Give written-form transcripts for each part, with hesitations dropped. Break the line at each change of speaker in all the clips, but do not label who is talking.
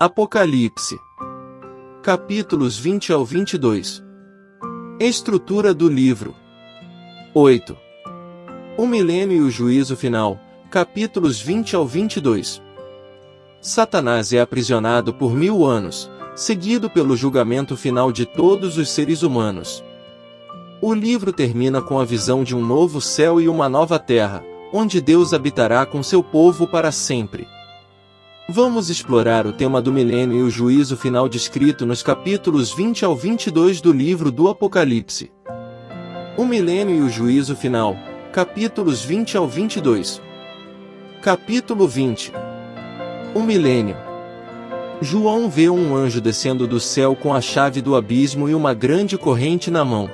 Apocalipse. Capítulos 20 ao 22. Estrutura do livro. 8. O milênio e o juízo final. Capítulos 20 ao 22. Satanás é aprisionado por 1000 anos, seguido pelo julgamento final de todos os seres humanos. O livro termina com a visão de um novo céu e uma nova terra, onde Deus habitará com seu povo para sempre. Vamos explorar o tema do milênio e o juízo final descrito nos capítulos 20 ao 22 do livro do Apocalipse. O milênio e o juízo final, capítulos 20 ao 22. Capítulo 20. O milênio. João vê um anjo descendo do céu com a chave do abismo e uma grande corrente na mão.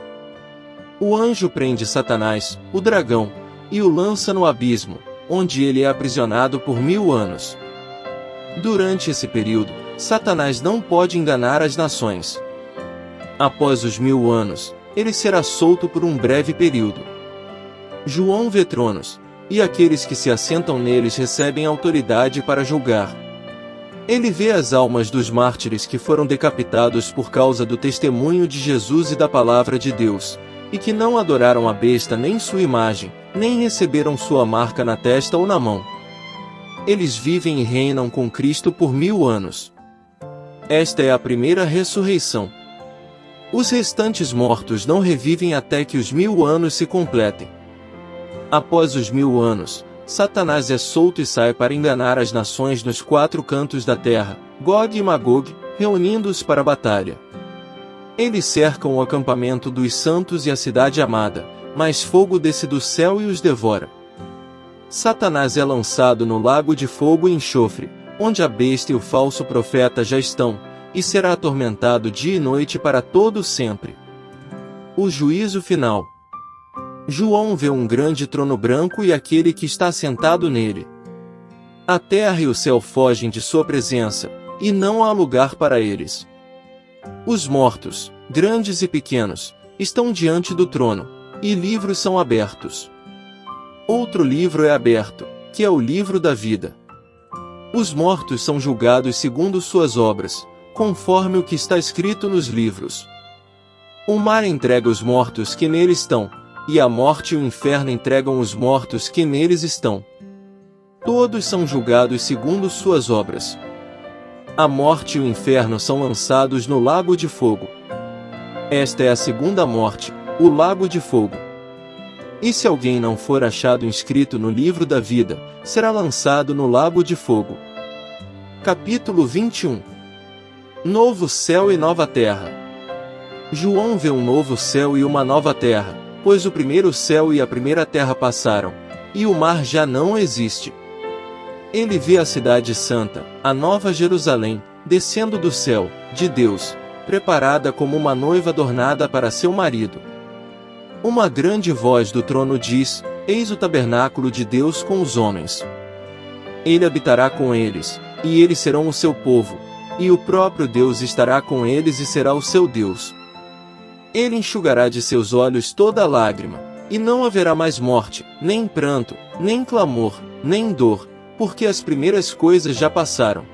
O anjo prende Satanás, o dragão, e o lança no abismo, onde ele é aprisionado por 1000 anos. Durante esse período, Satanás não pode enganar as nações. Após os 1000 anos, ele será solto por um breve período. João vê tronos, e aqueles que se assentam neles recebem autoridade para julgar. Ele vê as almas dos mártires que foram decapitados por causa do testemunho de Jesus e da palavra de Deus, e que não adoraram a besta nem sua imagem, nem receberam sua marca na testa ou na mão. Eles vivem e reinam com Cristo por 1000 anos. Esta é a primeira ressurreição. Os restantes mortos não revivem até que os 1000 anos se completem. Após os 1000 anos, Satanás é solto e sai para enganar as nações nos 4 cantos da terra, Gog e Magog, reunindo-os para a batalha. Eles cercam o acampamento dos santos e a cidade amada, mas fogo desce do céu e os devora. Satanás é lançado no lago de fogo e enxofre, onde a besta e o falso profeta já estão, e será atormentado dia e noite para todo sempre. O juízo final. João vê um grande trono branco e aquele que está sentado nele. A terra e o céu fogem de sua presença, e não há lugar para eles. Os mortos, grandes e pequenos, estão diante do trono, e livros são abertos. Outro livro é aberto, que é o livro da vida. Os mortos são julgados segundo suas obras, conforme o que está escrito nos livros. O mar entrega os mortos que nele estão, e a morte e o inferno entregam os mortos que neles estão. Todos são julgados segundo suas obras. A morte e o inferno são lançados no lago de fogo. Esta é a segunda morte, o lago de fogo. E se alguém não for achado inscrito no livro da vida, será lançado no lago de fogo. Capítulo 21. Novo céu e nova terra. João vê um novo céu e uma nova terra, pois o primeiro céu e a primeira terra passaram, e o mar já não existe. Ele vê a cidade santa, a nova Jerusalém, descendo do céu, de Deus, preparada como uma noiva adornada para seu marido. Uma grande voz do trono diz: Eis o tabernáculo de Deus com os homens. Ele habitará com eles, e eles serão o seu povo, e o próprio Deus estará com eles e será o seu Deus. Ele enxugará de seus olhos toda lágrima, e não haverá mais morte, nem pranto, nem clamor, nem dor, porque as primeiras coisas já passaram.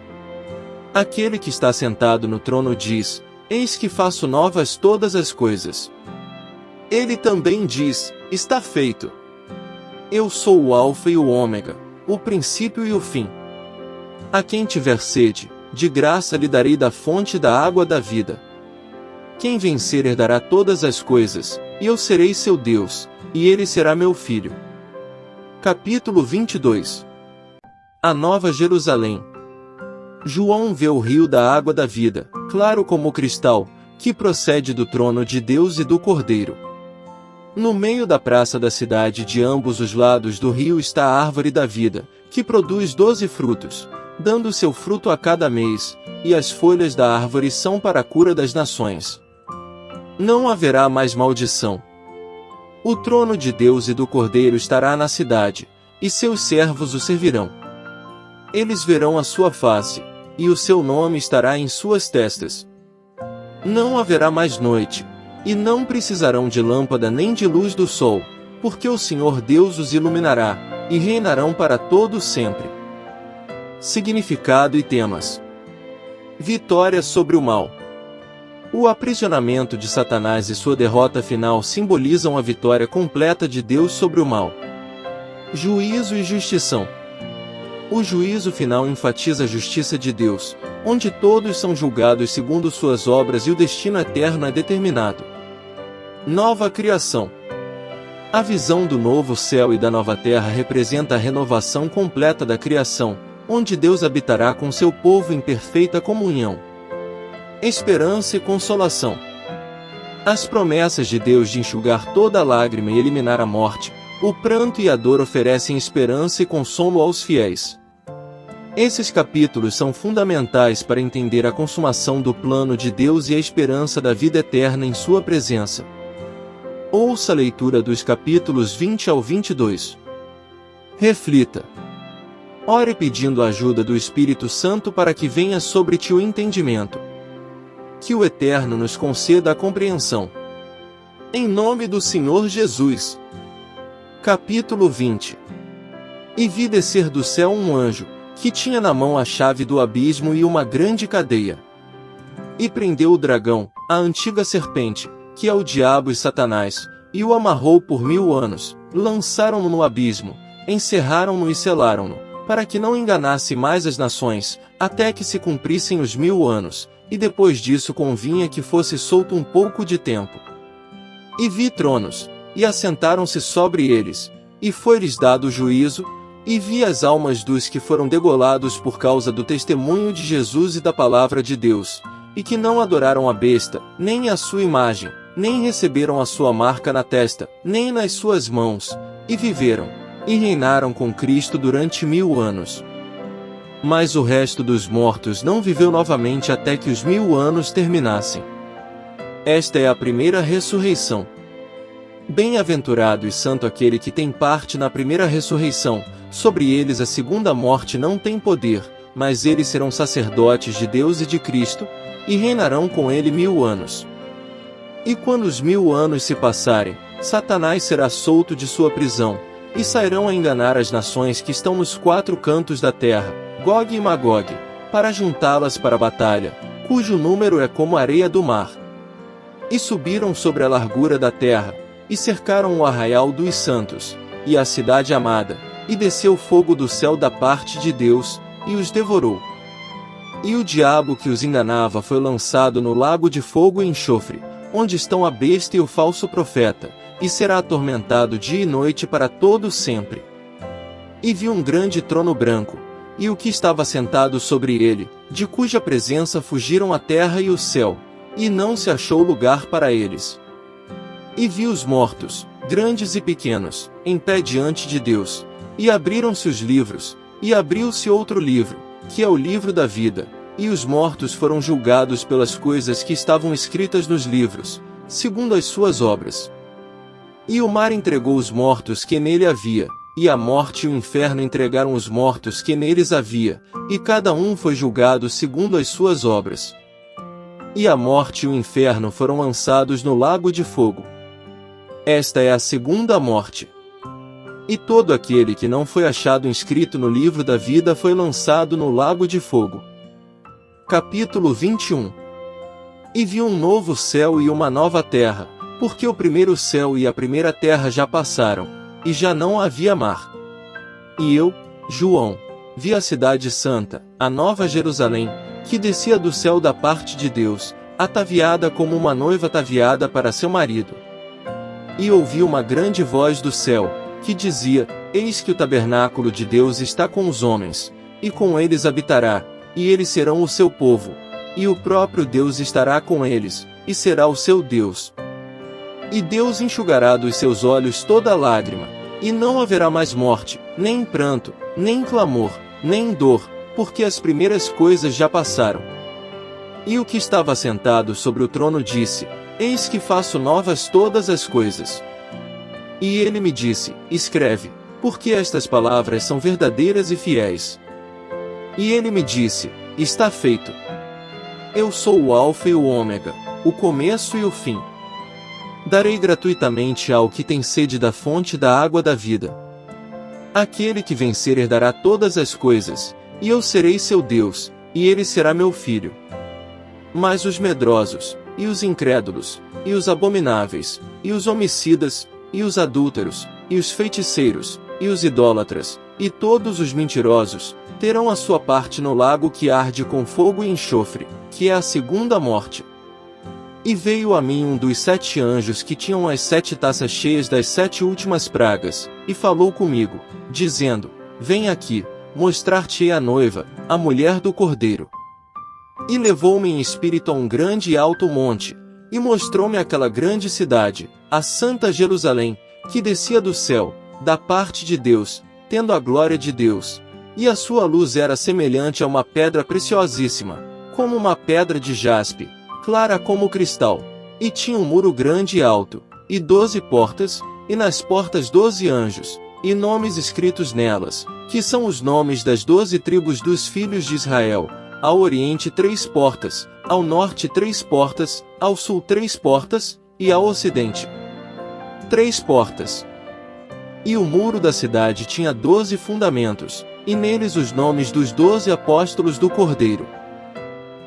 Aquele que está sentado no trono diz: Eis que faço novas todas as coisas. Ele também diz: Está feito. Eu sou o Alfa e o Ômega, o princípio e o fim. A quem tiver sede, de graça lhe darei da fonte da água da vida. Quem vencer herdará todas as coisas, e eu serei seu Deus, e ele será meu filho. Capítulo 22. A Nova Jerusalém. João vê o rio da água da vida, claro como cristal, que procede do trono de Deus e do Cordeiro. No meio da praça da cidade, de ambos os lados do rio, está a árvore da vida, que produz 12 frutos, dando seu fruto a cada mês, e as folhas da árvore são para a cura das nações. Não haverá mais maldição. O trono de Deus e do Cordeiro estará na cidade, e seus servos o servirão. Eles verão a sua face, e o seu nome estará em suas testas. Não haverá mais noite, e não precisarão de lâmpada nem de luz do sol, porque o Senhor Deus os iluminará, e reinarão para todo sempre. Significado e temas. Vitória sobre o mal. O aprisionamento de Satanás e sua derrota final simbolizam a vitória completa de Deus sobre o mal. Juízo e justição. O juízo final enfatiza a justiça de Deus, onde todos são julgados segundo suas obras e o destino eterno é determinado. Nova criação. A visão do novo céu e da nova terra representa a renovação completa da criação, onde Deus habitará com seu povo em perfeita comunhão. Esperança e consolação. As promessas de Deus de enxugar toda lágrima e eliminar a morte, o pranto e a dor oferecem esperança e consolo aos fiéis. Esses capítulos são fundamentais para entender a consumação do plano de Deus e a esperança da vida eterna em sua presença. Ouça a leitura dos capítulos 20 ao 22. Reflita. Ore pedindo a ajuda do Espírito Santo para que venha sobre ti o entendimento. Que o Eterno nos conceda a compreensão. Em nome do Senhor Jesus. Capítulo 20. E vi descer do céu um anjo, que tinha na mão a chave do abismo e uma grande cadeia. E prendeu o dragão, a antiga serpente, que é o diabo e Satanás, e o amarrou por 1000 anos, lançaram-no no abismo, encerraram-no e selaram-no, para que não enganasse mais as nações, até que se cumprissem os 1000 anos, e depois disso convinha que fosse solto um pouco de tempo. E vi tronos, e assentaram-se sobre eles, e foi-lhes dado o juízo, e vi as almas dos que foram degolados por causa do testemunho de Jesus e da palavra de Deus, e que não adoraram a besta, nem a sua imagem, nem receberam a sua marca na testa, nem nas suas mãos, e viveram, e reinaram com Cristo durante 1000 anos. Mas o resto dos mortos não viveu novamente até que os 1000 anos terminassem. Esta é a primeira ressurreição. Bem-aventurado e santo aquele que tem parte na primeira ressurreição. Sobre eles a segunda morte não tem poder, mas eles serão sacerdotes de Deus e de Cristo, e reinarão com ele 1000 anos. E quando os 1000 anos se passarem, Satanás será solto de sua prisão, e sairão a enganar as nações que estão nos 4 cantos da terra, Gog e Magog, para juntá-las para a batalha, cujo número é como a areia do mar. E subiram sobre a largura da terra, e cercaram o arraial dos santos, e a cidade amada, e desceu fogo do céu da parte de Deus, e os devorou. E o diabo que os enganava foi lançado no lago de fogo e enxofre, onde estão a besta e o falso profeta, e será atormentado dia e noite para todo sempre. E vi um grande trono branco, e o que estava sentado sobre ele, de cuja presença fugiram a terra e o céu, e não se achou lugar para eles. E vi os mortos, grandes e pequenos, em pé diante de Deus, e abriram-se os livros, e abriu-se outro livro, que é o livro da vida, e os mortos foram julgados pelas coisas que estavam escritas nos livros, segundo as suas obras. E o mar entregou os mortos que nele havia, e a morte e o inferno entregaram os mortos que neles havia, e cada um foi julgado segundo as suas obras. E a morte e o inferno foram lançados no lago de fogo. Esta é a segunda morte. E todo aquele que não foi achado inscrito no livro da vida foi lançado no lago de fogo. Capítulo 21. E vi um novo céu e uma nova terra, porque o primeiro céu e a primeira terra já passaram, e já não havia mar. E eu, João, vi a cidade santa, a nova Jerusalém, que descia do céu da parte de Deus, ataviada como uma noiva ataviada para seu marido. E ouvi uma grande voz do céu, que dizia: Eis que o tabernáculo de Deus está com os homens, e com eles habitará, e eles serão o seu povo, e o próprio Deus estará com eles, e será o seu Deus. E Deus enxugará dos seus olhos toda lágrima, e não haverá mais morte, nem pranto, nem clamor, nem dor, porque as primeiras coisas já passaram. E o que estava sentado sobre o trono disse: Eis que faço novas todas as coisas. E ele me disse: Escreve, porque estas palavras são verdadeiras e fiéis. E ele me disse: Está feito. Eu sou o Alfa e o Ômega, o começo e o fim. Darei gratuitamente ao que tem sede da fonte da água da vida. Aquele que vencer herdará todas as coisas, e eu serei seu Deus, e ele será meu filho. Mas os medrosos, e os incrédulos, e os abomináveis, e os homicidas, e os adúlteros, e os feiticeiros, e os idólatras, e todos os mentirosos, terão a sua parte no lago que arde com fogo e enxofre, que é a segunda morte. E veio a mim um dos 7 anjos que tinham as 7 taças cheias das 7 últimas pragas, e falou comigo, dizendo: Vem aqui, mostrar-te-ei a noiva, a mulher do Cordeiro. E levou-me em espírito a um grande e alto monte, e mostrou-me aquela grande cidade, a Santa Jerusalém, que descia do céu, da parte de Deus, tendo a glória de Deus. E a sua luz era semelhante a uma pedra preciosíssima, como uma pedra de jaspe, clara como cristal. E tinha um muro grande e alto, e 12 portas, e nas portas 12 anjos, e nomes escritos nelas, que são os nomes das 12 tribos dos filhos de Israel. Ao oriente 3 portas, ao norte 3 portas, ao sul 3 portas, e ao ocidente 3 portas. E o muro da cidade tinha 12 fundamentos, e neles os nomes dos 12 apóstolos do Cordeiro.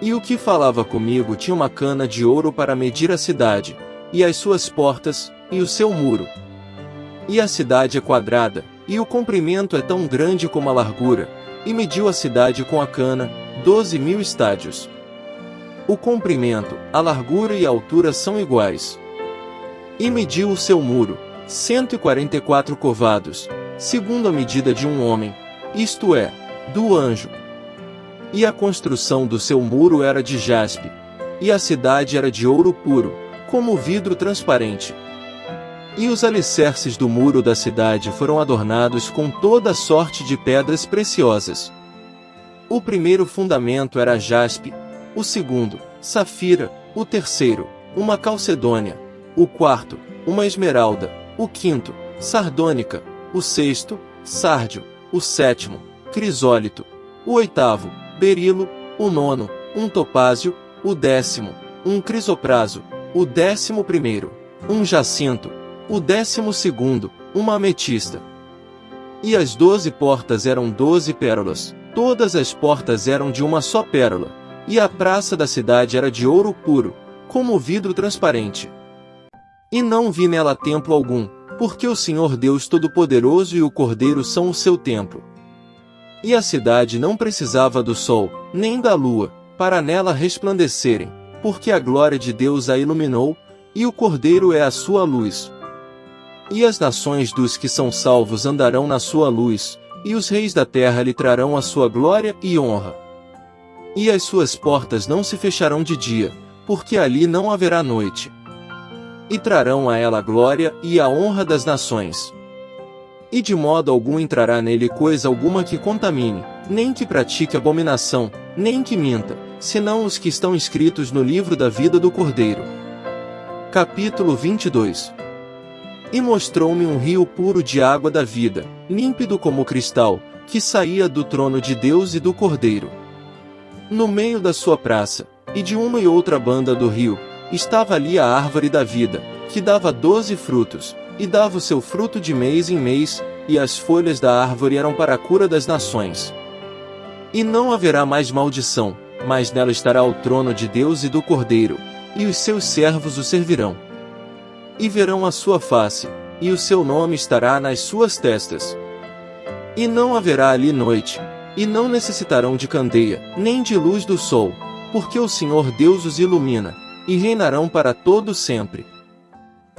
E o que falava comigo tinha uma cana de ouro para medir a cidade, e as suas portas, e o seu muro. E a cidade é quadrada, e o comprimento é tão grande como a largura, e mediu a cidade com a cana, 12.000 estádios. O comprimento, a largura e a altura são iguais. E mediu o seu muro, 144 covados, segundo a medida de um homem, isto é, do anjo. E a construção do seu muro era de jaspe, e a cidade era de ouro puro, como vidro transparente. E os alicerces do muro da cidade foram adornados com toda sorte de pedras preciosas. O primeiro fundamento era jaspe, o segundo, safira, o terceiro, uma calcedônia, o quarto, uma esmeralda, o quinto, sardônica, o sexto, sárdio, o sétimo, crisólito, o oitavo, berilo, o nono, um topázio, o 10º, um crisopraso, o 11º, um jacinto, o 12º, uma ametista. E as 12 portas eram 12 pérolas, todas as portas eram de uma só pérola, e a praça da cidade era de ouro puro, como vidro transparente. E não vi nela templo algum, porque o Senhor Deus Todo-Poderoso e o Cordeiro são o seu templo. E a cidade não precisava do sol, nem da lua, para nela resplandecerem, porque a glória de Deus a iluminou, e o Cordeiro é a sua luz. E as nações dos que são salvos andarão na sua luz, e os reis da terra lhe trarão a sua glória e honra. E as suas portas não se fecharão de dia, porque ali não haverá noite. E trarão a ela a glória e a honra das nações. E de modo algum entrará nele coisa alguma que contamine, nem que pratique abominação, nem que minta, senão os que estão escritos no livro da vida do Cordeiro. Capítulo 22. E mostrou-me um rio puro de água da vida, límpido como cristal, que saía do trono de Deus e do Cordeiro. No meio da sua praça, e de uma e outra banda do rio, estava ali a árvore da vida, que dava 12 frutos, e dava o seu fruto de mês em mês, e as folhas da árvore eram para a cura das nações. E não haverá mais maldição, mas nela estará o trono de Deus e do Cordeiro, e os seus servos o servirão. E verão a sua face, e o seu nome estará nas suas testas. E não haverá ali noite, e não necessitarão de candeia, nem de luz do sol, porque o Senhor Deus os ilumina, e reinarão para todo sempre.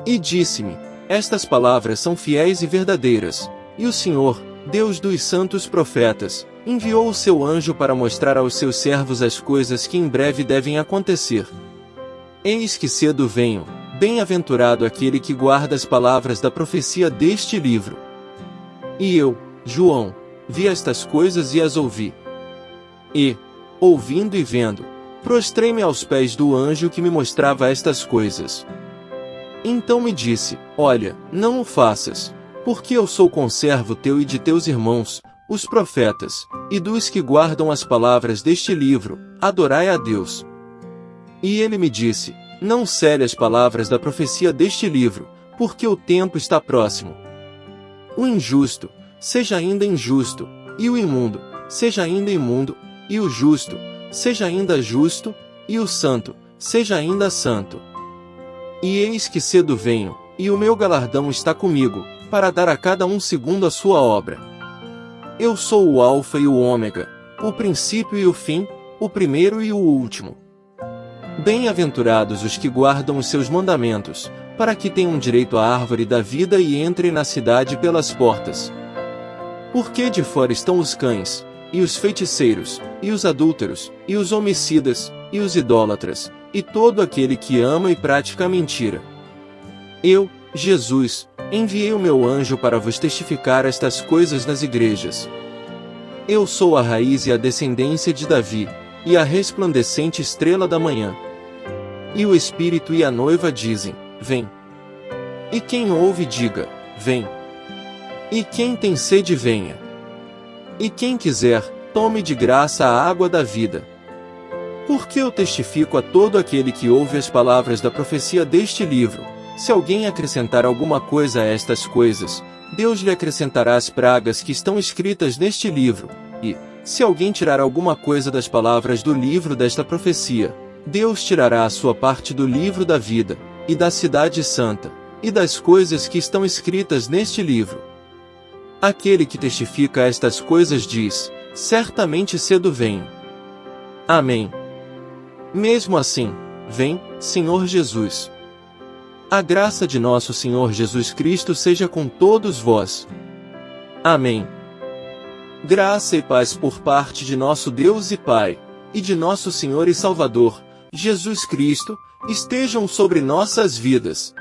E disse-me: Estas palavras são fiéis e verdadeiras, e o Senhor, Deus dos santos profetas, enviou o seu anjo para mostrar aos seus servos as coisas que em breve devem acontecer. Eis que cedo venho, bem-aventurado aquele que guarda as palavras da profecia deste livro. E eu, João, vi estas coisas e as ouvi. E, ouvindo e vendo, prostrei-me aos pés do anjo que me mostrava estas coisas. Então me disse: Olha, não o faças, porque eu sou conservo teu e de teus irmãos, os profetas, e dos que guardam as palavras deste livro, adorai a Deus. E ele me disse: Não cele as palavras da profecia deste livro, porque o tempo está próximo. O injusto, seja ainda injusto, e o imundo, seja ainda imundo, e o justo, seja ainda justo, e o santo, seja ainda santo. E eis que cedo venho, e o meu galardão está comigo, para dar a cada um segundo a sua obra. Eu sou o Alfa e o Ômega, o princípio e o fim, o primeiro e o último. Bem-aventurados os que guardam os seus mandamentos, para que tenham direito à árvore da vida e entrem na cidade pelas portas. Porque de fora estão os cães, e os feiticeiros, e os adúlteros, e os homicidas, e os idólatras, e todo aquele que ama e pratica a mentira. Eu, Jesus, enviei o meu anjo para vos testificar estas coisas nas igrejas. Eu sou a raiz e a descendência de Davi, e a resplandecente estrela da manhã. E o Espírito e a noiva dizem, vem. E quem ouve diga, vem. E quem tem sede venha. E quem quiser, tome de graça a água da vida. Porque eu testifico a todo aquele que ouve as palavras da profecia deste livro, se alguém acrescentar alguma coisa a estas coisas, Deus lhe acrescentará as pragas que estão escritas neste livro, e, se alguém tirar alguma coisa das palavras do livro desta profecia, Deus tirará a sua parte do livro da vida, e da cidade santa, e das coisas que estão escritas neste livro. Aquele que testifica estas coisas diz, certamente cedo venho. Amém. Mesmo assim, vem, Senhor Jesus. A graça de nosso Senhor Jesus Cristo seja com todos vós. Amém. Graça e paz por parte de nosso Deus e Pai, e de nosso Senhor e Salvador, Jesus Cristo, estejam sobre nossas vidas.